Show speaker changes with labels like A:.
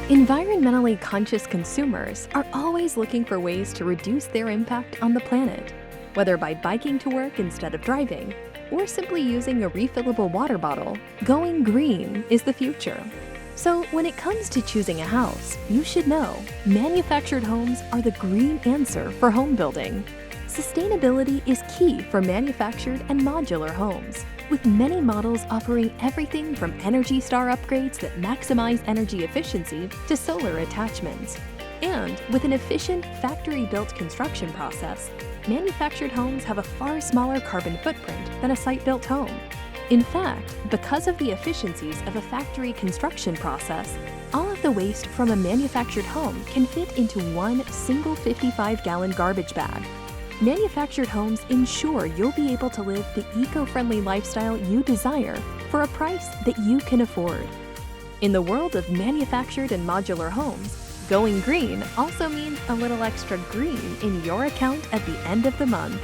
A: Environmentally conscious consumers are always looking for ways to reduce their impact on the planet, whether by biking to work instead of driving, or simply using a refillable water bottle. Going green is the future. So when it comes to choosing a house, you should know manufactured homes are the green answer for home building. Sustainability is key for manufactured and modular homes, with many models offering everything from Energy Star upgrades that maximize energy efficiency to solar attachments. And with an efficient factory-built construction process, manufactured homes have a far smaller carbon footprint than a site-built home. In fact, because of the efficiencies of a factory construction process, all of the waste from a manufactured home can fit into one single 55-gallon garbage bag. Manufactured homes ensure you'll be able to live the eco-friendly lifestyle you desire for a price that you can afford. In the world of manufactured and modular homes, going green also means a little extra green in your account at the end of the month.